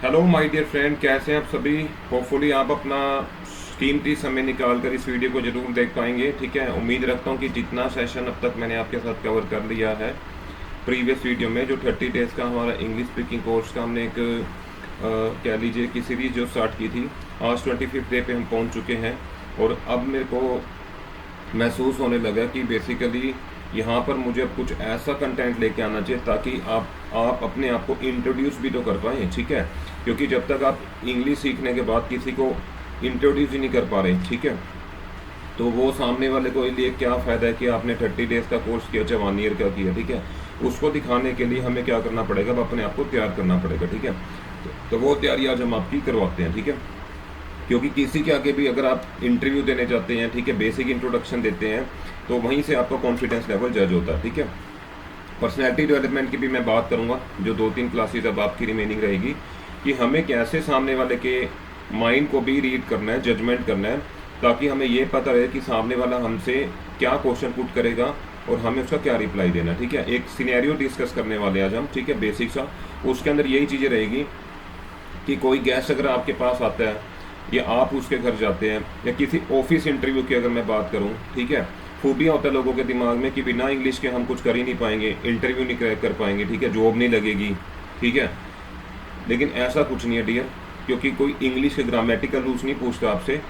Hello my dear friend, कैसे हैं आप सभी। होपफुली आप अपना कीमती समय निकाल कर इस वीडियो को जरूर देख पाएंगे। ठीक है, उम्मीद रखता हूँ कि जितना सेशन अब तक मैंने आपके साथ कवर कर लिया है प्रीवियस वीडियो में, जो 30 डेज़ का हमारा इंग्लिश स्पीकिंग कोर्स का हमने एक कह लीजिए कि सीरीज जो स्टार्ट की थी, आज 25th डे पे हम पहुँच चुके हैं। और अब मेरे को महसूस होने लगा कि बेसिकली यहाँ पर मुझे अब कुछ ऐसा कंटेंट लेके आना चाहिए ताकि आप अपने आप को इंट्रोड्यूस भी तो कर पाएँ। ठीक है, क्योंकि जब तक आप इंग्लिश सीखने के बाद किसी को इंट्रोड्यूस ही नहीं कर पा रहे, ठीक है, तो वो सामने वाले को लिए क्या फ़ायदा है कि आपने 30 डेज़ का कोर्स किया, चाहे 1 ईयर का किया। ठीक है, उसको दिखाने के लिए हमें क्या करना पड़ेगा, अब अपने आप को तैयार करना पड़ेगा। ठीक है, तो वो तैयारी आज हम आपकी करवाते हैं। ठीक है, क्योंकि किसी के आगे भी अगर आप इंटरव्यू देने जाते हैं, ठीक है, बेसिक इंट्रोडक्शन देते हैं, तो वहीं से आपका कॉन्फिडेंस लेवल जज होता है। ठीक है, पर्सनैलिटी डेवलपमेंट की भी मैं बात करूंगा, जो 2-3 क्लासेस अब आपकी रिमेनिंग रहेगी, कि हमें कैसे सामने वाले के माइंड को भी रीड करना है, जजमेंट करना है, ताकि हमें ये पता रहे कि सामने वाला हमसे क्या क्वेश्चन पुट करेगा और हमें उसका क्या रिप्लाई देना। ठीक है, एक सिनेरियो डिस्कस करने वाले आज हम। ठीक है, बेसिक सा, उसके अंदर यही चीज़ें रहेगी कि कोई गेस्ट अगर आपके पास आता है या आप उसके घर जाते हैं, या किसी ऑफिस इंटरव्यू की अगर मैं बात करूं, ठीक है, खूबियाँ होता है लोगों के दिमाग में कि बिना इंग्लिश के हम कुछ कर ही नहीं पाएंगे, इंटरव्यू नहीं क्रैक कर पाएंगे, ठीक है, जॉब नहीं लगेगी। ठीक है, लेकिन ऐसा कुछ नहीं है डियर, क्योंकि कोई इंग्लिश के ग्रामेटिकल रूल्स नहीं पूछता आपसे।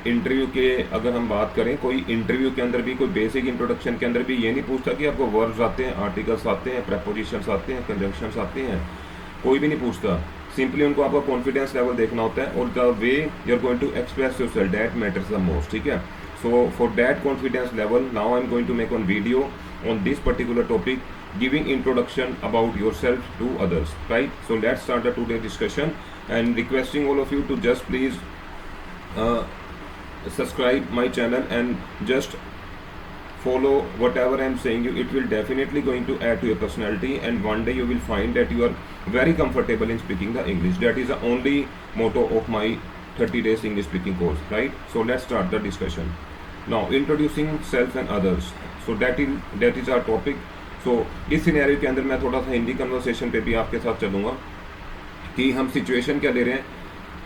इंटरव्यू के अगर हम बात करें, कोई इंटरव्यू के अंदर भी, कोई बेसिक इंट्रोडक्शन के अंदर भी ये नहीं पूछता कि आपको वर्ब्स आते हैं, आर्टिकल्स आते हैं, प्रेपोजिशंस आते हैं, कंजंक्शंस आते हैं, कोई भी नहीं पूछता। सिंपली उनको आपका कॉन्फिडेंस लेवल देखना होता है और the way you are going to express yourself, that matters the most. ठीक है, so for that confidence level now I am going to make one video on this particular topic, giving introduction about yourself to others, right? So let's start the today discussion, and requesting all of you to just please uh, subscribe my channel and just follow whatever I am saying you. It will definitely going to add to your personality, and one day you will find that you are very comfortable in speaking the English. That is the only motto of my 30 days English speaking course, right? So let's start the discussion now. Introducing self and others, so that is our topic. सो इस scenario के अंदर मैं थोड़ा सा Hindi conversation पे भी आपके साथ चलूँगा कि हम सिचुएशन क्या ले रहे हैं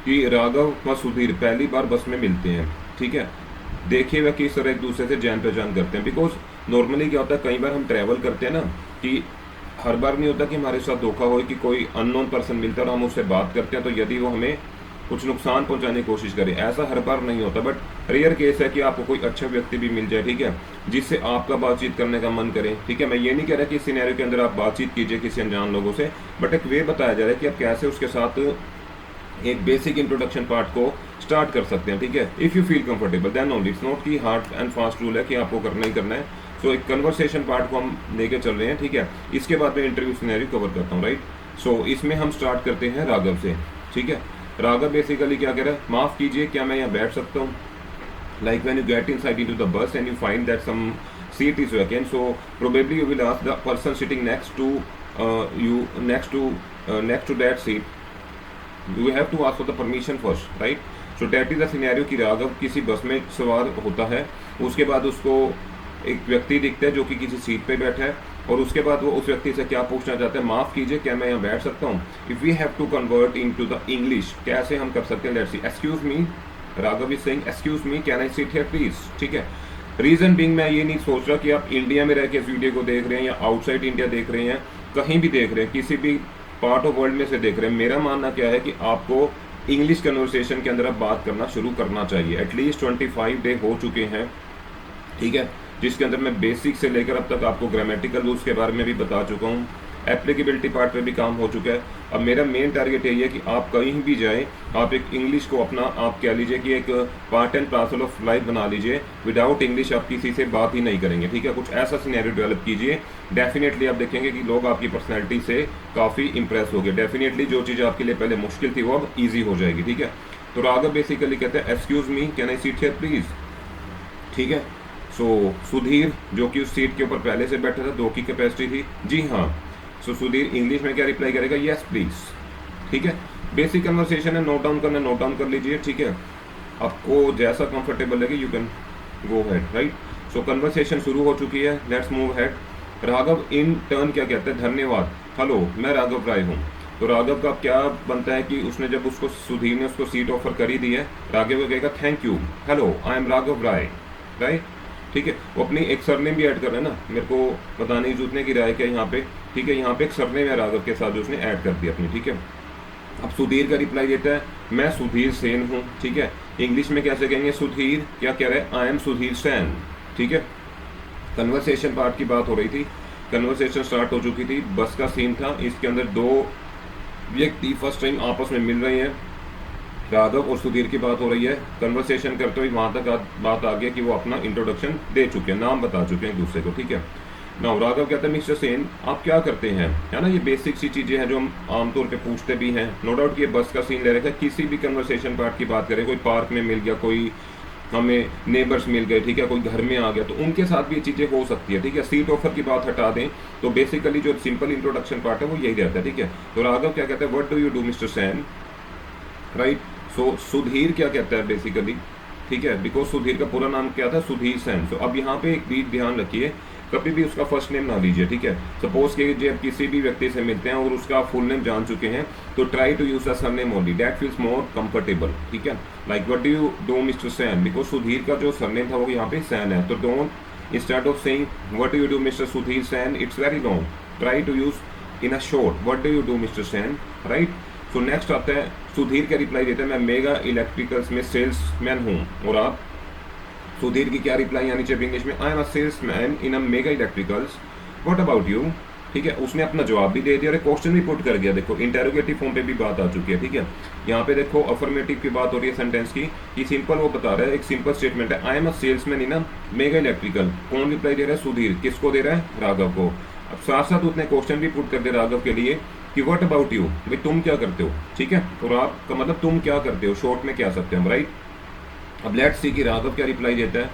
कि राघव व सुधीर पहली बार बस में मिलते हैं। ठीक है, देखिए वह किस तरह एक दूसरे से जान पहचान करते हैं। बिकॉज नॉर्मली क्या होता है, कई बार हम ट्रैवल करते हैं ना, कि हर बार नहीं होता कि हमारे साथ धोखा हो कि कोई अननोन पर्सन मिलता है और हम उससे बात करते हैं, तो यदि वो हमें कुछ नुकसान पहुंचाने की कोशिश करे, ऐसा हर बार नहीं होता, बट रेयर केस है कि आपको कोई अच्छा व्यक्ति भी मिल जाए, ठीक है, जिससे आपका बातचीत करने का मन करे। ठीक है, मैं ये नहीं कह रहा कि इस सिनेरियो के अंदर आप बातचीत कीजिए किसी अनजान लोगों से, बट एक वे बताया जा रहा है कि आप कैसे उसके साथ एक बेसिक इंट्रोडक्शन पार्ट को स्टार्ट कर सकते हैं। ठीक है, if you feel comfortable then only, it's not कि हार्ड एंड फास्ट रूल है कि आपको करना ही करना है। सो एक कन्वर्सेशन पार्ट को हम लेके चल रहे हैं। ठीक है, इसके बाद मैं इंटरव्यू सिनेरियो कवर करता हूँ, राइट। सो इसमें हम स्टार्ट करते हैं राघव से। ठीक है, राघव बेसिकली क्या कह रहा है, माफ़ कीजिए क्या मैं यहाँ बैठ सकता हूँ। Like when you get inside into the bus and you find that some seat is vacant, so probably you will ask the person sitting next to you, next to that seat, you have to ask for the permission first, right? So that is the scenario कि राघव किसी बस में सवार होता है, उसके बाद उसको एक व्यक्ति दिखता है जो कि किसी सीट पे बैठा है, और उसके बाद वो उस व्यक्ति से क्या पूछना चाहते हैं, माफ़ कीजिए क्या मैं यहाँ बैठ सकता हूँ। If we have to convert into the English, कैसे हम कर सकते हैं, let's see, excuse me, Raghav is saying excuse me, can I sit here please. ठीक है, रीजन बिंग, मैं ये नहीं सोच रहा कि आप इंडिया में रह के इस वीडियो को देख रहे हैं या आउटसाइड इंडिया देख रहे हैं, कहीं भी देख रहे हैं, किसी भी पार्ट ऑफ वर्ल्ड में से देख रहे हैं, मेरा मानना क्या है कि आपको इंग्लिश कन्वर्सेशन के अंदर अब बात करना शुरू करना चाहिए। एटलीस्ट 25 डे हो चुके हैं, ठीक है, जिसके अंदर मैं बेसिक से लेकर अब तक आपको ग्रामेटिकल रूल्स के बारे में भी बता चुका हूँ, एप्लीकेबिलिटी पार्ट पे भी काम हो चुका है। अब मेरा मेन टारगेट यही है कि आप कहीं भी जाएं, आप एक इंग्लिश को अपना, आप कह लीजिए कि एक part and parcel of life बना लीजिए। विदाउट इंग्लिश आप किसी से बात ही नहीं करेंगे। ठीक है, कुछ ऐसा सिनेरियो डेवलप कीजिए, डेफिनेटली आप देखेंगे कि लोग आपकी पर्सनैलिटी से काफ़ी इंप्रेस हो गए। डेफिनेटली जो चीज़ आपके लिए पहले मुश्किल थी वो अब ईजी हो जाएगी। ठीक है, तो राघव बेसिकली कहते हैं excuse me, can I seat here please. ठीक है, सो सुधीर जो कि उस सीट के ऊपर पहले से बैठा था, 2 की कैपेसिटी थी, जी हाँ। सो सुधीर इंग्लिश में क्या रिप्लाई करेगा, यस प्लीज। ठीक है, बेसिक कन्वर्सेशन है, नोट डाउन करना, नोट डाउन कर लीजिए। ठीक है, आपको जैसा कंफर्टेबल लगे you can go head, right. So conversation शुरू हो चुकी है, let's move head. Raghav in turn क्या कहते हैं, धन्यवाद, हेलो मैं राघव राय हूँ। तो राघव का क्या बनता है कि उसने जब उसको सुधीर ने उसको सीट ऑफर करी दी है, राघव कहेगा thank you, hello I am Raghav Rai, right, ठीक है। वो अपनी एक सरनेम भी ऐड कर रहे हैं ना, मेरे को बताने की जरूरत नहीं कि राय क्या यहाँ पे, ठीक है। यहाँ पे एक सरनेम है राघव के साथ जो उसने ऐड कर दिया अपनी, ठीक है। अब सुधीर का रिप्लाई देता है मैं सुधीर सेन हूँ, ठीक है। इंग्लिश में कैसे कहेंगे, सुधीर क्या कह रहे हैं, आई एम सुधीर सेन, ठीक है। कन्वर्सेशन पार्ट की बात हो रही थी, कन्वर्सेशन स्टार्ट हो चुकी थी, बस का सीन था, इसके अंदर दो व्यक्ति फर्स्ट टाइम आपस में मिल रहे हैं, राघव और सुधीर की बात हो रही है। कन्वर्सेशन करते हुए वहां तक बात आ गया कि वो अपना इंट्रोडक्शन दे चुके हैं, नाम बता चुके हैं एक दूसरे को, ठीक है ना। राघव कहता है मिस्टर सेन आप क्या करते हैं, है ना। ये बेसिक सी चीजें हैं जो हम आमतौर पे पूछते भी हैं। नो डाउट ये बस का सीन ले रखा है, किसी भी कन्वर्सेशन पार्ट की बात करें, कोई पार्क में मिल गया, कोई हमें नेबर्स मिल गए, ठीक है, कोई घर में आ गया, तो उनके साथ भी ये चीजें हो सकती है, ठीक है। सीट ऑफर की बात हटा दें तो बेसिकली जो सिंपल इंट्रोडक्शन पार्ट है वो यही रहता है, ठीक है। तो राघव क्या कहता है, what do you do mister Sen, right. So Sudhir क्या कहता है बेसिकली, ठीक है, बिकॉज सुधीर का पूरा नाम क्या था, सुधीर सेन। सो अब यहाँ पे एक बीट ध्यान रखिए, कभी भी उसका फर्स्ट नेम ना लीजिए, ठीक है। सपोज कि जब किसी भी व्यक्ति से मिलते हैं और उसका फुल नेम जान चुके हैं तो try to use the surname only, that feels more comfortable, ठीक है। Like what do you do mister Sen, because Sudhir का जो सरनेम था वो यहाँ पे सैन है, तो don't instead of saying what do you do mister Sudhir Sen, it's very long, try to use in a short what do you do mister Sen, right. So next आता है, सुधीर का रिप्लाई देता है मैं मेगा इलेक्ट्रिकल्स में सेल्समैन हूँ, और आप, सुधीर की क्या रिप्लाई आनी चाहिए इंग्लिश में, I am a salesman in a mega electricals, what about you, ठीक है। उसने अपना जवाब भी दे दिया और एक क्वेश्चन भी पुट कर दिया, देखो इंटेरोगेटिव फॉर्म पे भी बात आ चुकी है, ठीक है। यहाँ पे देखो अफर्मेटिव की बात हो रही है सेंटेंस की, कि सिंपल वो बता रहा है, एक सिंपल स्टेटमेंट है, I am a salesman in a mega electrical, कौन रिप्लाई दे रहा है, सुधीर, किसको दे रहा है, राघव को। अब साथ साथ उसने क्वेश्चन भी पुट कर दिया राघव के लिए कि व्हाट अबाउट यू, भाई तुम क्या करते हो, ठीक है, और आपका मतलब तुम क्या करते हो, शॉर्ट में क्या सकते हैं, राइट। अब लेट्स सी कि राघव क्या रिप्लाई देता है,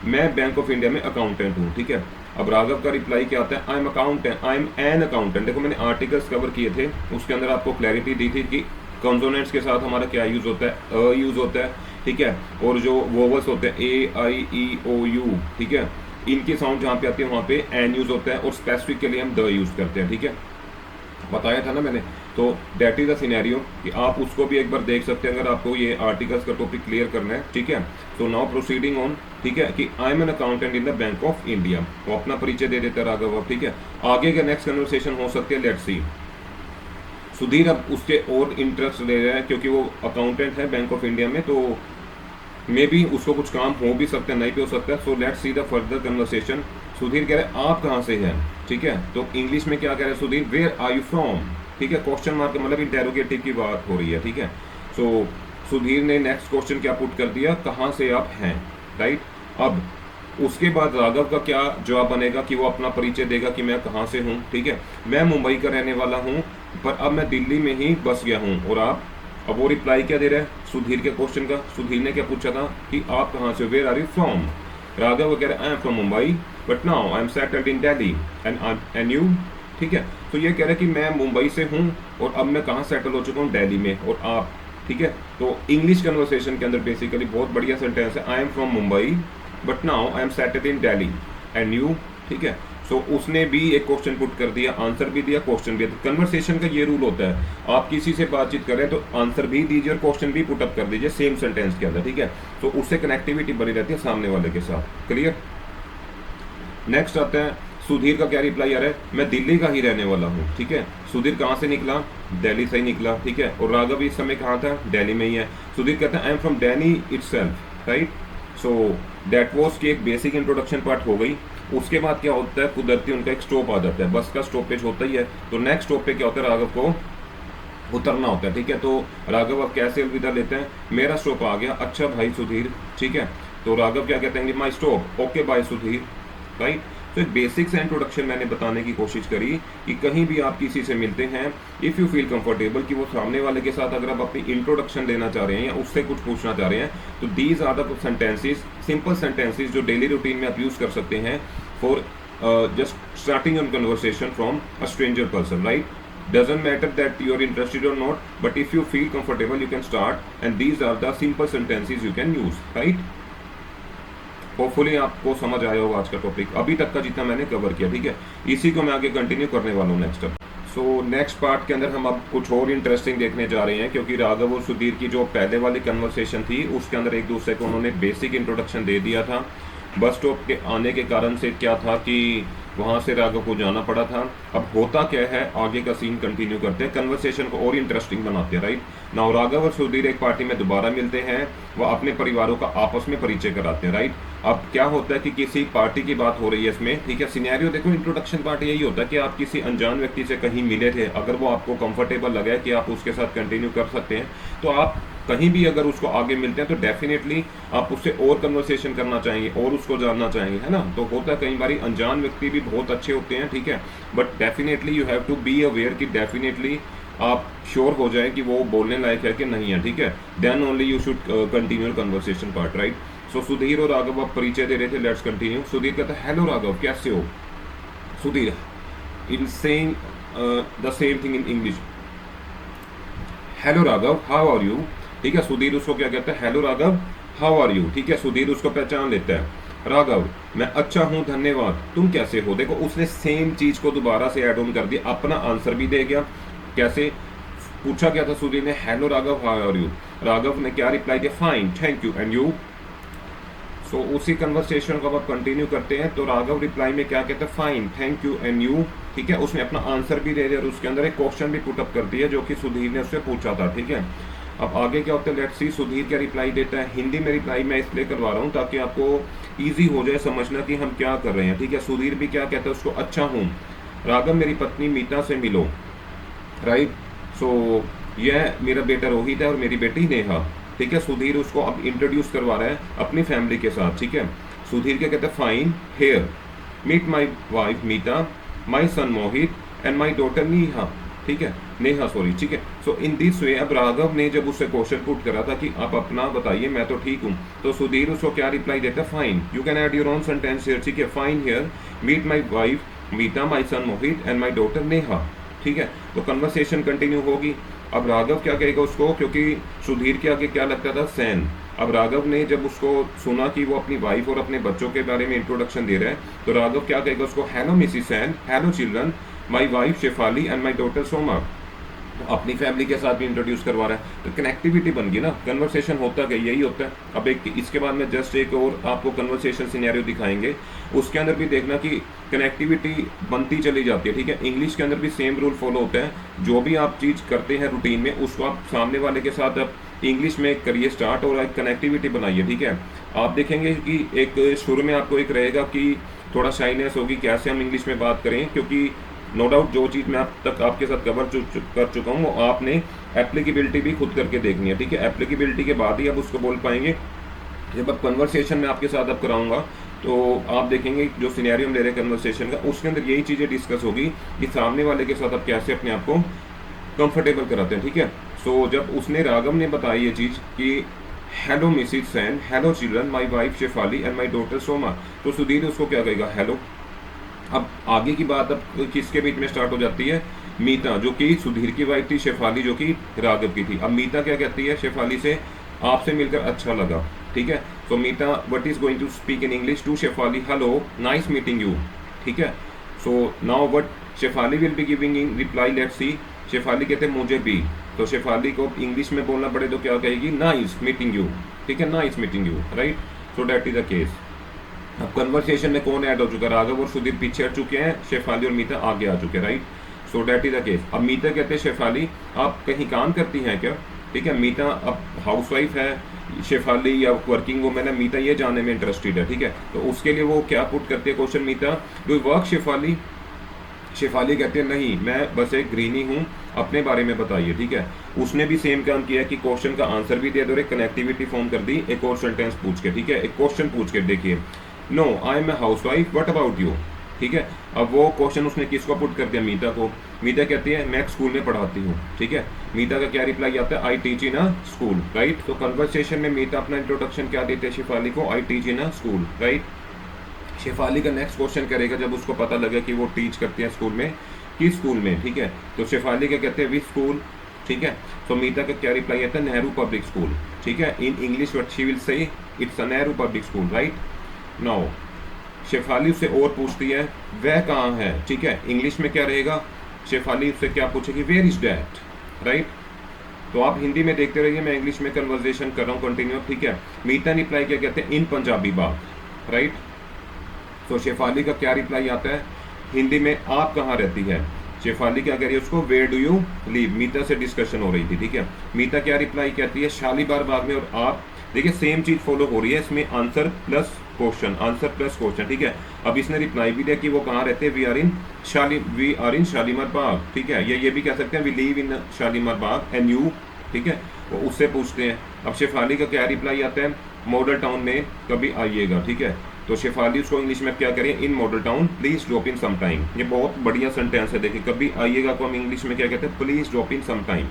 मैं बैंक ऑफ इंडिया में अकाउंटेंट हूँ, ठीक है। अब राघव का रिप्लाई क्या आता है, I am accountant, I am an accountant. देखो मैंने आर्टिकल्स कवर किए थे, उसके अंदर आपको क्लैरिटी दी थी कि कंसोनेंट्स के साथ हमारा क्या यूज होता है, अ यूज होता है, ठीक है, और जो वोवल्स होते हैं ए आई ई ओ यू, ठीक है, इनकी साउंड जहाँ पे आती है वहाँ पे एन यूज होता है, और स्पेसिफिक के लिए हम द यूज करते हैं, ठीक है, बताया था ना मैंने। तो दैट इज द सिनेरियो कि आप उसको भी एक बार देख सकते हैं अगर आपको ये आर्टिकल्स का टॉपिक क्लियर करना है, ठीक है। तो नाउ प्रोसीडिंग ऑन, ठीक है, कि I am an accountant in the bank of India, वो अपना परिचय दे देता है राघव, ठीक है। आगे का नेक्स्ट कन्वर्सेशन हो सकती है, लेट्स सी। सुधीर अब उसके और इंटरेस्ट ले रहा है क्योंकि वो अकाउंटेंट है बैंक ऑफ इंडिया में, तो मे बी उसको कुछ काम हो भी सकता है, नहीं भी हो सकता है। So let's see the further conversation. Sudhir कह रहे हैं आप कहाँ से हैं, ठीक है, तो इंग्लिश में क्या कह रहे हैं Sudhir, where are you from, ठीक है, क्वेश्चन मार्क मतलब इंटेरोगेटिव की बात हो रही है, ठीक है। सो सुधीर ने नेक्स्ट क्वेश्चन क्या पुट कर दिया, कहाँ से आप हैं, राइट। अब उसके बाद राघव का क्या जवाब बनेगा कि वो अपना परिचय देगा कि मैं कहाँ से हूँ, ठीक है, मैं मुंबई का रहने वाला हूँ पर अब मैं दिल्ली में ही बस गया हूँ, और आप, अब वो रिप्लाई क्या दे रहा है सुधीर के क्वेश्चन का। सुधीर ने क्या पूछा था कि आप कहाँ से, where are you from. Raghav कह रहे हैं I am from Mumbai but now I am settled in Delhi and you, ठीक है। तो ये कह रहा है कि मैं मुंबई से हूँ और अब मैं कहाँ सेटल हो चुका हूँ, दिल्ली में, और आप, ठीक है। तो इंग्लिश कन्वर्सेशन के अंदर बेसिकली बहुत बढ़िया सेंटेंस है, आई am from Mumbai but now I am settled in Delhi and you, ठीक है। सो उसने भी एक क्वेश्चन पुट कर दिया, आंसर भी दिया, क्वेश्चन भी। कन्वर्सेशन का ये रूल होता है, आप किसी से बातचीत करें तो आंसर भी दीजिए और क्वेश्चन भी पुट अप कर दीजिए सेम सेंटेंस के अंदर, ठीक है। तो उससे कनेक्टिविटी बनी रहती है सामने वाले के साथ, क्लियर। नेक्स्ट आता है सुधीर का क्या रिप्लाई आ रहा है, मैं दिल्ली का ही रहने वाला हूँ, ठीक है। सुधीर कहाँ से निकला, दिल्ली से ही निकला, ठीक है, और राघव इस समय कहाँ था, दिल्ली में ही है। सुधीर कहता है आई am from Delhi itself, right. So that was की एक बेसिक इंट्रोडक्शन पार्ट हो गई। उसके बाद क्या होता है, कुदरती उनका एक स्टॉप आ जाता है, बस का स्टॉपेज होता ही है। तो नेक्स्ट स्टॉप पे क्या होता है, राघव को उतरना होता है, ठीक है। तो राघव अब कैसे अलविदा लेते हैं, मेरा स्टॉप आ गया, अच्छा भाई सुधीर, ठीक है। तो राघव क्या कहते हैं, my stop, okay bye Sudhir, right. तो एक बेसिक सा इंट्रोडक्शन मैंने बताने की कोशिश करी कि कहीं भी आप किसी से मिलते हैं, इफ़ यू फील कंफर्टेबल कि वो सामने वाले के साथ अगर आप अपनी इंट्रोडक्शन देना चाह रहे हैं या उससे कुछ पूछना चाह रहे हैं, तो these are the sentences, simple sentences जो डेली रूटीन में आप यूज कर सकते हैं for just starting on conversation from a stranger person, right. Doesn't matter that you are interested or not, but if you feel comfortable, you can start, and these are the simple sentences you can use, right? Hopefully आपको समझ आया होगा आज का topic, अभी तक का जितना मैंने कवर किया, ठीक है। इसी को मैं आगे कंटिन्यू करने वाला हूँ नेक्स्ट अब। सो नेक्स्ट पार्ट के अंदर हम अब कुछ और इंटरेस्टिंग देखने जा रहे हैं, क्योंकि राघव और सुधीर की जो पहले वाली कन्वर्सेशन थी उसके अंदर एक दूसरे को उन्होंने बेसिक इंट्रोडक्शन दे दिया था। बस स्टॉप के आने के कारण से क्या था कि वहाँ से राघव को जाना पड़ा था। अब होता क्या है, आगे का सीन कंटिन्यू करते हैं, कन्वर्सेशन को और इंटरेस्टिंग बनाते हैं, राइट। नाउ राघव और सुधीर एक पार्टी में दोबारा मिलते हैं, वह अपने परिवारों का आपस में परिचय कराते हैं, राइट। अब क्या होता है कि किसी पार्टी की बात हो रही है इसमें, ठीक है। सिनेरियो देखो, इंट्रोडक्शन पार्ट यही होता है कि आप किसी अनजान व्यक्ति से कहीं मिले थे, अगर वो आपको कंफर्टेबल लगा कि आप उसके साथ कंटिन्यू कर सकते हैं, तो आप कहीं भी अगर उसको आगे मिलते हैं तो डेफिनेटली आप उससे और कन्वर्सेशन करना चाहेंगे और उसको जानना चाहेंगे, है ना। तो होता है कई बार अनजान व्यक्ति भी बहुत अच्छे होते हैं, ठीक है, but definitely you have to be aware कि डेफिनेटली आप श्योर हो जाए कि वो बोलने लायक है कि नहीं है, ठीक है। Then only you should continue conversation part, right. So Sudhir और राघव अब परिचय दे रहे थे, लेट्स कंटिन्यू। सुधीर कहता है हेलो राघव, कैसे हो। Sudhir in saying the same thing in English, hello Raghav how are you, ठीक है। सुधीर उसको क्या कहता है, hello Raghav how are you, ठीक है। सुधीर उसको पहचान लेता है, राघव मैं अच्छा हूँ धन्यवाद, तुम कैसे हो। देखो उसने सेम चीज को दोबारा से ऐड ऑन कर दिया, अपना आंसर भी दे गया। कैसे पूछा क्या था सुधीर ने, hello Raghav how are you, Raghav ने क्या रिप्लाई दिया, fine thank you and you. So उसी कन्वर्सेशन को अब कंटिन्यू करते हैं। तो राघव रिप्लाई में क्या कहता है, fine thank you and you, ठीक है। उसने अपना आंसर भी दे दिया और उसके अंदर एक क्वेश्चन भी पुटअप कर दिया जो कि सुधीर ने उससे पूछा था, ठीक है। अब आगे क्या होता है, लेट्स सी सुधीर क्या रिप्लाई देता है। हिंदी में रिप्लाई मैं इसलिए करवा रहा हूँ ताकि आपको ईजी हो जाए समझना कि हम क्या कर रहे हैं, ठीक है। सुधीर भी क्या कहता है उसको, अच्छा हूँ राघव मेरी पत्नी मीता से मिलो, राइट। सो यह मेरा बेटा रोहित है और मेरी बेटी नेहा, ठीक है। सुधीर उसको अब इंट्रोड्यूस करवा रहा है अपनी फैमिली के साथ, ठीक है। सुधीर क्या कहता है, fine here meet my wife Meeta, my son Mohit and my daughter Neha, ठीक है, नेहा सॉरी, ठीक है। सो इन दिस वे अब राघव ने जब उससे क्वेश्चन पुट करा था कि आप अपना बताइए मैं तो ठीक हूँ, तो सुधीर उसको क्या रिप्लाई देता है, fine you can add your own sentence here, ठीक है। Fine here meet my wife Meeta, my son Mohit and my daughter Neha, ठीक है। तो कन्वर्सेशन कंटिन्यू होगी। अब राघव क्या कहेगा उसको, क्योंकि सुधीर के आगे क्या लगता था, सैन। अब राघव ने जब उसको सुना कि वो अपनी वाइफ और अपने बच्चों के बारे में इंट्रोडक्शन दे रहा है, तो राघव क्या कहेगा उसको, hello Mrs Sen, hello children, my wife Shefali and my daughter Soma. अपनी फैमिली के साथ भी इंट्रोड्यूस करवा रहा है, तो कनेक्टिविटी बन गई ना। कन्वर्सेशन होता क्या, यही होता है। अब एक इसके बाद में जस्ट एक और आपको कन्वर्सेशन सिनेरियो दिखाएंगे, उसके अंदर भी देखना कि कनेक्टिविटी बनती चली जाती है, ठीक है। इंग्लिश के अंदर भी सेम रूल फॉलो होता है, जो भी आप चीज़ करते हैं रूटीन में उसको आप सामने वाले के साथ अब इंग्लिश में करिए स्टार्ट और एक कनेक्टिविटी बनाइए, ठीक है। आप देखेंगे कि एक शुरू में आपको एक रहेगा कि थोड़ा शाइनेस होगी, कैसे हम इंग्लिश में बात करें, क्योंकि नो डाउट जो चीज़ मैं अब तक आपके साथ कवर कर चुका हूँ वो आपने एप्लीकेबिलिटी भी खुद करके देखनी है, ठीक है। एप्लीकेबिलिटी के बाद ही आप उसको बोल पाएंगे। जब अब कन्वर्सेशन में आपके साथ अब कराऊंगा तो आप देखेंगे जो सिनेरियो हम ले रहे हैं कन्वर्सेशन का, उसके अंदर यही चीज़ें डिस्कस होगी कि सामने वाले के साथ आप कैसे अपने आप को कंफर्टेबल कराते हैं, ठीक है। सो जब उसने राघव ने बताई ये चीज़ कि hello Mrs Sen, hello children, my wife Shefali and my daughter Soma, तो सुधीर उसको क्या कहेगा, हेलो। अब आगे की बात अब किसके बीच में स्टार्ट हो जाती है, मीता जो कि सुधीर की वाइफ थी, शेफाली जो कि राघव की थी। अब मीता क्या कहती है शेफाली से, आपसे मिलकर अच्छा लगा, ठीक है। So Meeta what is going to speak in English to Shefali, hello nice meeting you, ठीक है। So now what Shefali will be giving in reply, let's see. Shefali कहते हैं मुझे भी, तो शेफाली को इंग्लिश में बोलना पड़े तो क्या कहेगी, नाइस मीटिंग यू, ठीक है, nice meeting you, right. So that is the case. अब कन्वर्सेशन में कौन ऐड हो चुका है, राघव और सुधीर पीछे हट चुके हैं, शेफाली और मीता आगे आ चुके हैं, right. So that is the case. अब मीता कहते हैं शेफाली आप कहीं काम करती हैं क्या, ठीक है। मीता अब हाउसवाइफ है, शेफाली या वर्किंग वुमेन है, मीता ये जानने में इंटरेस्टेड है, ठीक है। तो उसके लिए वो क्या पुट करती है question, Meeta do work Shefali. Shefali कहते हैं नहीं मैं बस एक गृहिणी हूँ, अपने बारे में बताइए, ठीक है। उसने भी सेम काम किया कि क्वेश्चन का आंसर भी दे दो, एक कनेक्टिविटी फॉर्म कर दी एक और सेंटेंस पूछ के, ठीक है, एक क्वेश्चन पूछ के देखिए, no I am a housewife what about you, ठीक है। अब वो क्वेश्चन उसने किसको पुट कर दिया, मीता को। मीता कहती है मैं स्कूल में पढ़ाती हूँ, ठीक है। मीता का क्या रिप्लाई आता है, I teach in a school, right. तो कन्वर्सेशन में मीता अपना इंट्रोडक्शन क्या देते हैं शेफाली को, I teach in a school, right. Shefali का नेक्स्ट क्वेश्चन करेगा जब उसको पता लगे कि वो टीच करती है स्कूल में, किस स्कूल में, ठीक है। तो शेफाली क्या कहते हैं, विच स्कूल, ठीक है। तो मीता का क्या रिप्लाई आता है, नेहरू पब्लिक स्कूल, ठीक है। In English what she will say, it's a Nehru public school, right. Now Shefali उससे और पूछती है वह कहाँ है, ठीक है। इंग्लिश में क्या रहेगा, शेफाली उससे क्या पूछेगी, वेयर इज डैट, राइट। तो आप हिंदी में देखते रहिए, मैं इंग्लिश में कन्वर्सेशन कर रहा हूँ कंटिन्यू, ठीक है। मीता रिप्लाई क्या कहते हैं, इन पंजाबी बात, राइट। तो शेफाली का क्या रिप्लाई आता है हिंदी में, आप कहाँ रहती है। शेफाली क्या कह रही है उसको, वेयर डू यू लीव, मीता से डिस्कशन हो रही थी, ठीक है। मीता क्या रिप्लाई कहती है, शालीमार बाग में, और आप देखिए सेम चीज फॉलो हो रही है इसमें, answer plus question, answer plus question, ठीक है। अब इसने रिप्लाई भी दिया कि वो कहाँ रहते हैं, we are in Shalimar Bagh, ठीक है। ये भी कह सकते हैं we live in Shalimar Bagh and you, ठीक है। वो उससे पूछते हैं। अब शेफाली का क्या रिप्लाई आता है, मॉडल टाउन में कभी आइएगा, ठीक है। तो शेफाली उसको इंग्लिश में क्या करें, in model town please drop in some time. ये बहुत बढ़िया सेंटेंस है, देखिए कभी आइएगा को हम इंग्लिश में क्या कहते हैं, please drop in some time,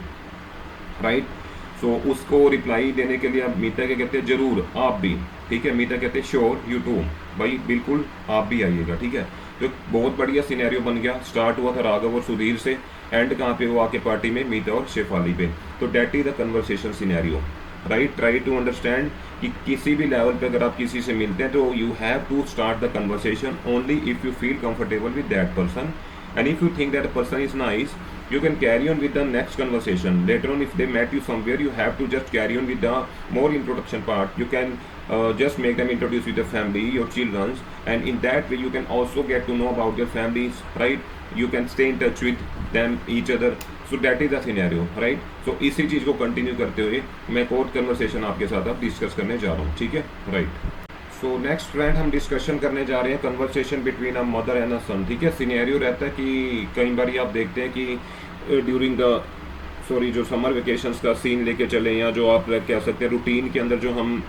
right. So उसको रिप्लाई देने के लिए अब मीता क्या कहते हैं, जरूर आप भी, ठीक है। मीता कहते हैं श्योर यू टू, भाई बिल्कुल आप भी आइएगा, ठीक है। तो बहुत बढ़िया सिनेरियो बन गया। स्टार्ट हुआ था राघव और सुधीर से, एंड कहाँ पे वो आके पार्टी में मीता और शेफाली पे। तो that is the conversation scenario, right. Try to understand कि किसी भी लेवल पे अगर आप किसी से मिलते हैं तो you have to start the conversation only if you feel comfortable with that person, and if you think that a person is nice, you can carry on with the next conversation. Later on, if they met you somewhere, you have to just carry on with the more introduction part. You can just make them introduce with your family, your children, and in that way you can also get to know about their families, right? You can stay in touch with them, each other. So that is the scenario, right? So इसी चीज़ को continue करते हुए मैं एक और conversation आपके साथ अब डिस्कस करने जा रहा हूँ, ठीक है, राइट। सो नेक्स्ट फ्रेंड हम डिस्कशन करने जा रहे हैं conversation between a mother and a son, ठीक है। सिनेरियो रहता है कि कई बार आप देखते हैं कि ड्यूरिंग द जो समर वेकेशंस का सीन लेके चले, या जो आप कह सकते हैं रूटीन के अंदर जो हम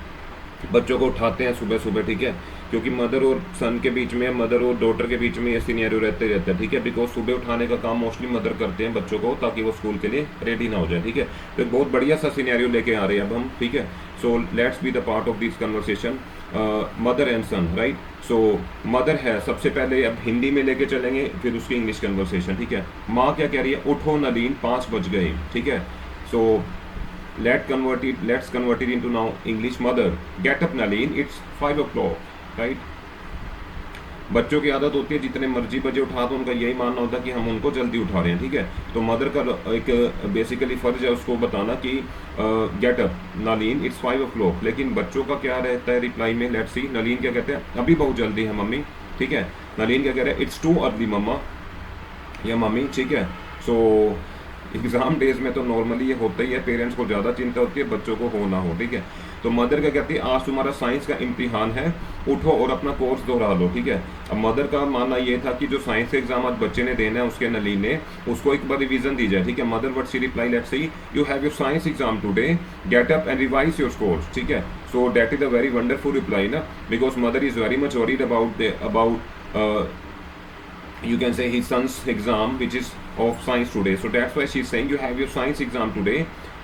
बच्चों को उठाते हैं सुबह सुबह, ठीक है। क्योंकि मदर और सन के बीच में, मदर और डॉटर के बीच में ये सिनेरियो रहते रहता है, ठीक है। बिकॉज सुबह उठाने का काम मोस्टली मदर करते हैं बच्चों को, ताकि वो स्कूल के लिए रेडी ना हो जाए, ठीक है। तो एक बहुत बढ़िया सा सिनेरियो लेके आ रहे हैं अब हम, ठीक है। So let's be the part of this conversation, mother and son, right. So mother है सबसे पहले, अब हिंदी में लेके चलेंगे, फिर उसकी इंग्लिश कन्वर्सेशन, ठीक है। माँ क्या कह रही है, उठो नलीन 5 बज गए, ठीक है। सो let's convert it into now English. Mother, get up Nalin, it's 5 o'clock, right? बच्चों की आदत होती है जितने मर्जी बजे उठा, तो उनका यही मानना होता है कि हम उनको जल्दी उठा रहे हैं, ठीक है। तो मदर का एक बेसिकली फर्ज है उसको बताना कि get up Nalin, it's 5 o'clock। लेकिन बच्चों का क्या रहता है रिप्लाई में, लेट्स सी। नलीन क्या कहते हैं, अभी बहुत जल्दी है मम्मी, ठीक है। नलीन क्या कह रहे हैं, इट्स टू अर्ली मम्मा या मम्मी, ठीक है। सो एग्जाम डेज में तो नॉर्मली ये होता ही है, पेरेंट्स को ज़्यादा चिंता होती है बच्चों को हो ना हो, ठीक है। तो मदर क्या कहती है, आज तुम्हारा साइंस का इम्तिहान है, उठो और अपना कोर्स दोहरा लो, ठीक है। अब मदर का मानना ये था कि जो साइंस का एग्जाम आज बच्चे ने देना है, उसके नलीन ने, उसको एक बार रिवीजन दी जाए, ठीक है। Mother what she reply, let's see, you have your science exam today, get up and revise your course, ठीक है। So that is a very wonderful reply ना, because mother is very much worried about you can say his son's exam which is of science today, so that's why she's saying you have your science exam today,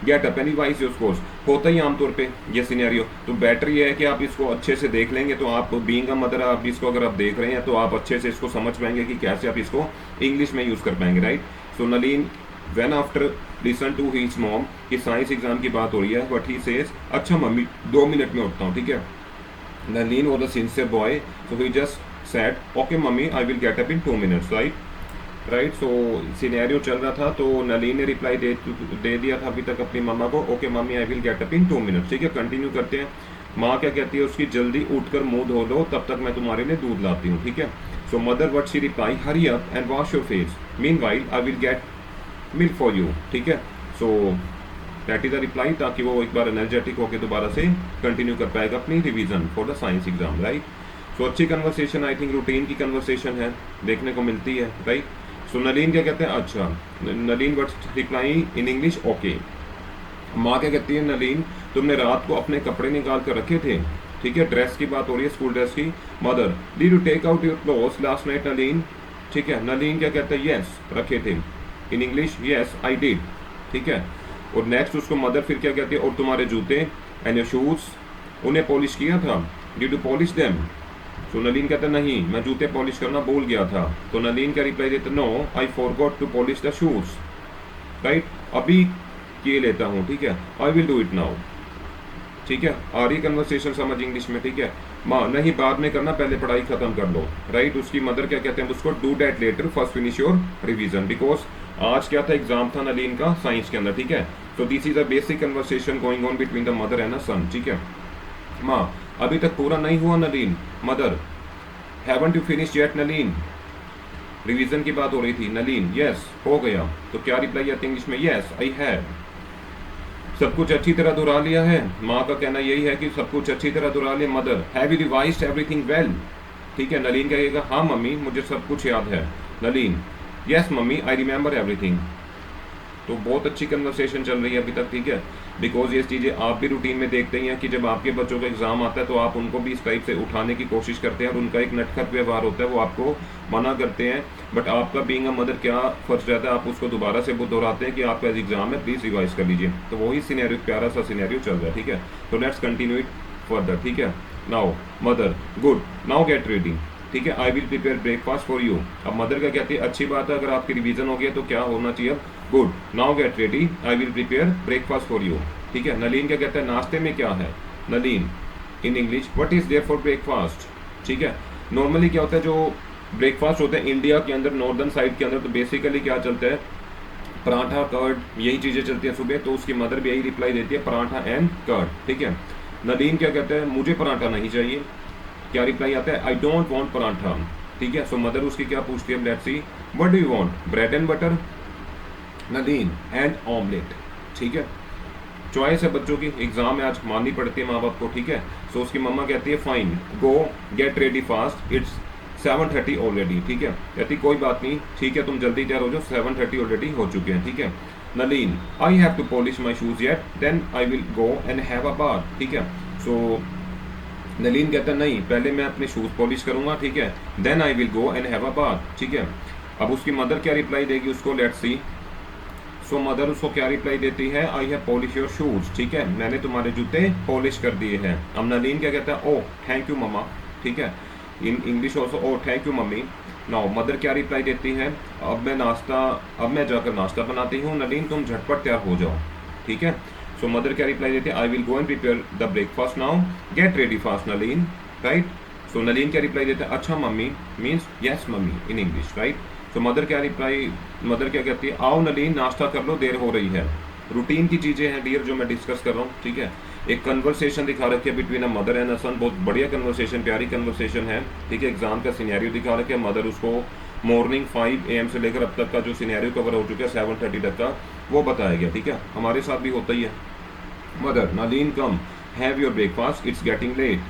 get up and revise your course। होता ही आमतौर पे ये scenario, तो better ये है कि आप इसको अच्छे से देख लेंगे, तो आप बीइंग अ मदर, आप इसको अगर आप देख रहे हैं तो आप अच्छे से इसको समझ पाएंगे कि कैसे आप इसको इंग्लिश में यूज़ कर पाएंगे, right. So Nalin when after listen to his mom कि साइंस एग्जाम की बात हो रही है, बट ही सेज अच्छा मम्मी 2 मिनट में उठता हूँ, ठीक है। Nalin was a sincere boy, so he just said okay mummy I will get up in 2 minutes, right। so scenario चल रहा था, तो नलीन ने रिप्लाई दे दिया था अभी तक अपनी मम्मा को, okay mummy I will get up in 2 minutes, ठीक है। कंटिन्यू करते हैं। माँ क्या कहती है उसकी, जल्दी उठकर मुंह धो लो, तब तक मैं तुम्हारे लिए दूध लाती हूँ, ठीक है। So mother what she reply, hurry up and wash your face, meanwhile I will get milk for you, ठीक है। So that is the reply, ताकि वो एक बार एनर्जेटिक होकर दोबारा से कंटिन्यू कर पाएगा अपनी revision for the science exam, right. तो अच्छी कन्वर्सेशन, आई थिंक रूटीन की कन्वर्सेशन है, देखने को मिलती है, राइट। सो नलीन क्या कहते हैं, अच्छा Nalin what's reply in English, okay. माँ क्या कहती है, नलीन तुमने रात को अपने कपड़े निकाल कर रखे थे, ठीक है। ड्रेस की बात हो रही है, स्कूल ड्रेस की। Mother, did you take out your clothes last night Nalin, ठीक है। नलीन क्या कहते हैं, यस रखे थे, in English yes I did, ठीक है। और नेक्स्ट उसको मदर फिर क्या कहती है, और तुम्हारे जूते एंड योर शूज, उन्हें पॉलिश किया था, डिड यू पॉलिश देम। तो नलीन कहता नहीं, मैं जूते पॉलिश करना भूल गया था। तो नलीन का रिप्लाई देता, no I forgot to polish the shoes, right. अभी किए लेता हूँ, ठीक है। I will do it now, ठीक है। आ रही कन्वर्सेशन समझ इंग्लिश में, ठीक है। माँ नहीं बाद में करना, पहले पढ़ाई खत्म कर लो, राइट। उसकी मदर क्या कहते हैं उसको, do that later, first finish your revision, because आज क्या था, एग्जाम था नलीन का साइंस के अंदर, ठीक है। So this is a basic conversation going on between the mother and a son, ठीक है। माँ, अभी तक पूरा नहीं हुआ Nalin. Mother, haven't you finish yet Nalin. Revision की बात हो रही थी। नलीन, यस हो गया। तो क्या रिप्लाई आती है इंग्लिश में, यस आई हैव। सब कुछ अच्छी तरह दोहरा लिया है। माँ का कहना यही है कि सब कुछ अच्छी तरह दोहरा लिया। Mother, have you revised everything well. ठीक है, नलीन कहेगा हाँ मम्मी मुझे सब कुछ याद है। Nalin, yes mummy I remember everything. तो बहुत अच्छी कन्वर्सेशन चल रही है अभी तक, ठीक है। बिकॉज ये चीज़ें आप भी रूटीन में देखते ही हैं कि जब आपके बच्चों का एग्जाम आता है तो आप उनको भी इस टाइप से उठाने की कोशिश करते हैं और उनका एक नटखट व्यवहार होता है, वो आपको मना करते हैं। बट आपका बीइंग अ मदर क्या फर्ज रहता है, आप उसको दोबारा से दोहराते हैं कि आपका एग्जाम है, प्लीज़ रिवाइज कर लीजिए। तो वही सिनेरियो, प्यारा सा सिनेरियो चल रहा है, ठीक है। तो लेट्स कंटिन्यू इट फर्दर, ठीक है। Now mother, good, now get ready. ठीक है, I will prepare breakfast for you. अब मदर क्या कहती है, अच्छी बात है, अगर आपकी रिवीजन हो गया तो क्या होना चाहिए, good, now get ready, I will prepare breakfast for you. ठीक है, नलीन क्या कहता है, नाश्ते में क्या है। Nalin in English, what is there for breakfast. ठीक है, नॉर्मली क्या होता है, जो ब्रेकफास्ट होता है इंडिया के अंदर, नॉर्दर्न साइड के अंदर, तो बेसिकली क्या चलता है, पराठा, कर्ड, यही चीज़ें चलती हैं सुबह। तो उसकी मदर भी यही रिप्लाई देती है, पराठा एंड कर्ड। ठीक है, नलीन क्या कहता है, मुझे पराठा नहीं चाहिए। क्या रिप्लाई आता है, आई डोंट वांट पराठा। ठीक है, सो मदर उसकी क्या पूछती है, let's see, what do you want, bread and butter. Nalin, and omelette. ठीक है, चॉइस है बच्चों की, एग्जाम में आज माननी पड़ती है माँ बाप को, ठीक है। सो उसकी मम्मा कहती है, fine, go gate ready fast, it's 7:30 already. ठीक है, कहती कोई बात नहीं, ठीक है तुम जल्दी तैयार हो जाओ, 7:30 ऑलरेडी हो चुके हैं। ठीक है, Nalin, I have to polish my shoes yet, then I will go and have a bath. ठीक है, सो नलीन कहता है नहीं, पहले मैं अपने शूज पॉलिश करूंगा, ठीक है, then I will go and have a bath. ठीक है, अब उसकी मदर क्या रिप्लाई देगी उसको, लेट्स सी। सो मदर उसको क्या रिप्लाई देती है, I have polish your shoes. ठीक है, मैंने तुम्हारे जूते पॉलिश कर दिए हैं। अब नलीन क्या कहता है, ओ थैंक यू मम्मा। ठीक है, in English also, oh thank you mummy. Now mother क्या रिप्लाई देती है, अब मैं जाकर नाश्ता बनाती हूँ, नलीन तुम झटपट तैयार हो जाओ। ठीक है, सो मदर क्या रिप्लाई देती है, I will go and prepare the breakfast now, get ready fast Nalin. Right, so Nalin क्या रिप्लाई देता है, अच्छा मम्मी, means yes mummy in English. Right, तो मदर क्या कहती है, आओ नलीन नाश्ता कर लो, देर हो रही है। रूटीन की चीज़ें हैं डियर जो मैं डिस्कस कर रहा हूँ, ठीक है। एक कन्वर्सेशन दिखा रखी है between a mother and a son, बहुत बढ़िया कन्वर्सेशन, प्यारी कन्वर्सेशन है, ठीक है। एग्जाम का सिनेरियो दिखा रखा है, मदर उसको मॉर्निंग 5 AM से लेकर अब तक का जो सिनेरियो कवर हो चुका है 7:30 तक का, वो बताया गया, ठीक है। हमारे साथ भी होता ही है। Mother, Nalin come, have your breakfast, it's getting late.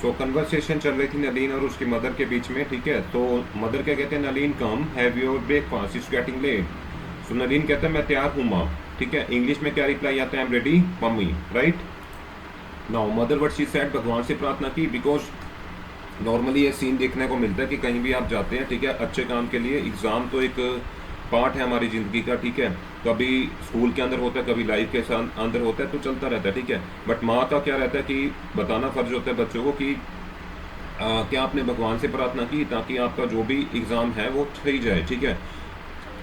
So conversation चल रही थी नलीन और उसकी मदर के बीच में, ठीक है। तो मदर क्या कहते हैं, Nalin come, have your breakfast, it's getting late. So Nalin कहता है मैं तैयार हूँ माँ। ठीक है, इंग्लिश में क्या रिप्लाई आता है, I am ready mummy. Right, now mother what she said, भगवान से प्रार्थना की। बिकॉज नॉर्मली ये सीन देखने को मिलता है कि कहीं भी आप जाते हैं, ठीक है, अच्छे काम के लिए, एग्ज़ाम तो एक पार्ट है हमारी ज़िंदगी का, ठीक है। कभी स्कूल के अंदर होता है, कभी लाइफ के साथ अंदर होता है, तो चलता रहता है, ठीक है। बट माँ का क्या रहता है कि बताना फ़र्ज होता है बच्चों को कि क्या आपने भगवान से प्रार्थना की ताकि आपका जो भी एग्ज़ाम है वो सही जाए, ठीक है।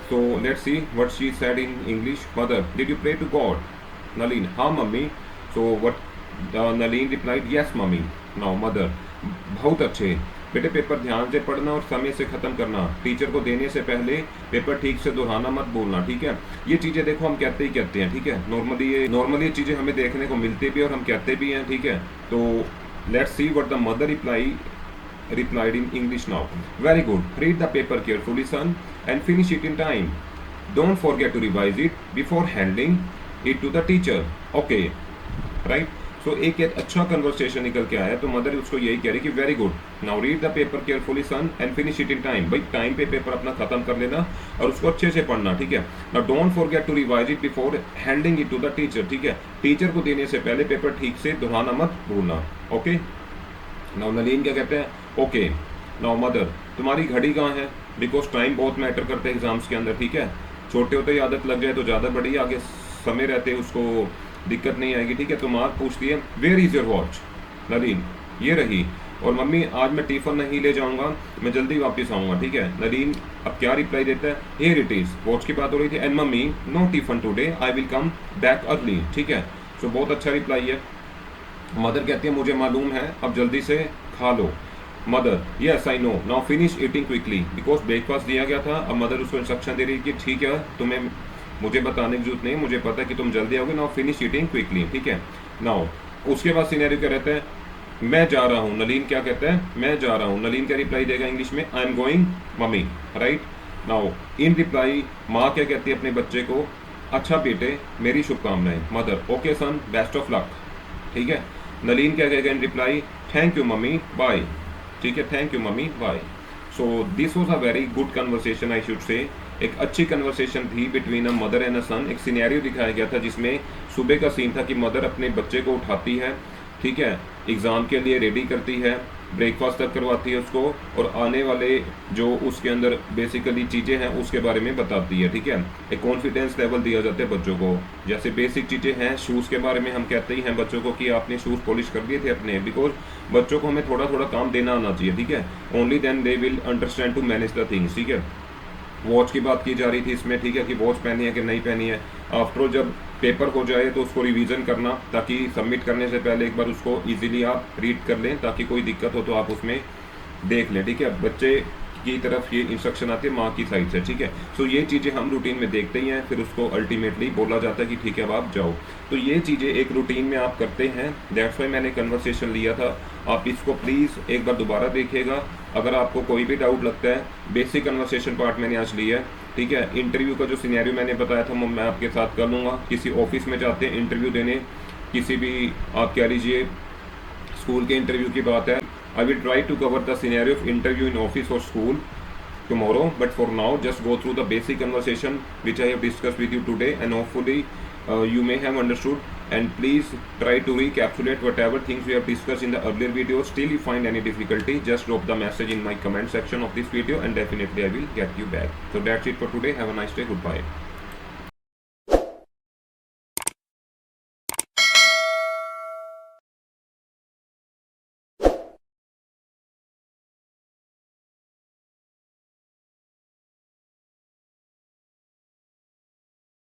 So let's see what she said in English. Mother, did you pray to God. Nalin, हाँ मम्मी। So what Nalin replied, yes mummy. Now mother, बहुत अच्छे बेटे, पेपर ध्यान से पढ़ना और समय से ख़त्म करना, टीचर को देने से पहले पेपर ठीक से दोहराना मत बोलना, ठीक है। ये चीज़ें देखो हम कहते ही कहते हैं, ठीक है। नॉर्मली ये चीज़ें हमें देखने को मिलती भी और हम कहते भी हैं, ठीक है। तो let's see what the mother replied in English now. Very good. Read the paper carefully, son, and finish it in time. Don't forget to revise it before handing it to the teacher. Okay. Right? So एक अच्छा conversation निकल के आया, तो mother उसको यही कह रही कि very good, now read the paper carefully son and finish it in time. भाई टाइम पे पेपर अपना खत्म कर लेना और उसको अच्छे से पढ़ना, ठीक है। Now don't forget to revise it before handing it to the teacher, ठीक है। टीचर को देने से पहले पेपर ठीक से दोहराना मत भूलना। ओके, नाउ नलीन क्या कहते हैं, ओके। नाउ मदर, तुम्हारी घड़ी कहाँ है, बिकॉज टाइम बहुत मैटर करते हैं एग्जाम्स के अंदर, ठीक है। छोटे होते ही आदत लग जाए तो ज़्यादा बढ़िया, आगे समय रहते उसको दिक्कत नहीं आएगी, ठीक है। तो माँ पूछती है, where is your watch. Nalin, ये रही, और मम्मी आज मैं टिफिन नहीं ले जाऊंगा, मैं जल्दी वापस आऊँगा, ठीक है। नलीन अब क्या रिप्लाई देता है, हियर इट इज़, वॉच की बात हो रही थी, and mummy no tiffin today, I will come back early, ठीक है। बहुत अच्छा रिप्लाई है। मदर कहती है मुझे मालूम है, अब जल्दी से खा लो। Mother yes I know now finish eating quickly, because breakfast दिया गया था। अब मदर उसको इंस्ट्रक्शन दे रही है कि ठीक है तुम्हें मुझे बताने की जरूरत नहीं, मुझे पता है कि तुम जल्दी आओगे, नाउ फिनिश ईटिंग क्विकली, ठीक है। नाउ उसके बाद सिनेरियो क्या रहता है, मैं जा रहा हूँ, नलीन क्या कहता है, मैं जा रहा हूँ। नलीन क्या रिप्लाई देगा इंग्लिश में, आई am going mummy, right. Now in reply माँ क्या कहती है अपने बच्चे को, अच्छा बेटे मेरी शुभकामनाएं। Mother okay son best of luck, ठीक है। नलीन क्या कहेगा in reply, thank you mummy bye, ठीक है, thank you mummy bye. So this was a very good conversation I should say. एक अच्छी कन्वर्सेशन थी between a mother and a son. एक सिनेरियो दिखाया गया था जिसमें सुबह का सीन था कि मदर अपने बच्चे को उठाती है, ठीक है, एग्ज़ाम के लिए रेडी करती है, ब्रेकफास्ट तक करवाती है उसको, और आने वाले जो उसके अंदर बेसिकली चीज़ें हैं उसके बारे में बताती है, ठीक है। एक कॉन्फिडेंस लेवल दिया जाता है बच्चों को। जैसे बेसिक चीज़ें हैं, शूज़ के बारे में हम कहते ही हैं बच्चों को कि आपने शूज़ पॉलिश कर दिए थे अपने, बिकॉज बच्चों को हमें थोड़ा थोड़ा काम देना आना चाहिए, ठीक है। Only then they will understand to manage the things, ठीक है। वॉच की बात की जा रही थी इसमें, ठीक है, कि वॉच पहनी है कि नहीं पहनी है। आफ्टर ऑल जब पेपर हो जाए तो उसको रिवीजन करना, ताकि सबमिट करने से पहले एक बार उसको इजीली आप रीड कर लें, ताकि कोई दिक्कत हो तो आप उसमें देख लें, ठीक है। बच्चे की तरफ ये इंस्ट्रक्शन आती है माँ की साइड से, ठीक है। सो ये चीज़ें हम रूटीन में देखते ही हैं, फिर उसको अल्टीमेटली बोला जाता है कि ठीक है अब आप जाओ। तो ये चीज़ें एक रूटीन में आप करते हैं, दैट्स वाई मैंने कन्वर्सेशन लिया था। आप इसको प्लीज़ एक बार दोबारा देखिएगा। अगर आपको कोई भी डाउट लगता है, बेसिक कन्वर्सेशन पार्ट मैंने आज लिया है, ठीक है। इंटरव्यू का जो सिनेरियो मैंने बताया था वो मैं आपके साथ कर लूँगा। किसी ऑफिस में जाते हैं इंटरव्यू देने, किसी भी आप कह लीजिए स्कूल के इंटरव्यू की बात है, I will try to cover the scenario of interview in office or school tomorrow, but for now just go through the basic conversation which I have discussed with you today, and hopefully you may have understood, and please try to recapitulate whatever things we have discussed in the earlier videos. Still you find any difficulty, just drop the message in my comment section of this video and definitely I will get you back. So that's it for today. Have a nice day. Goodbye.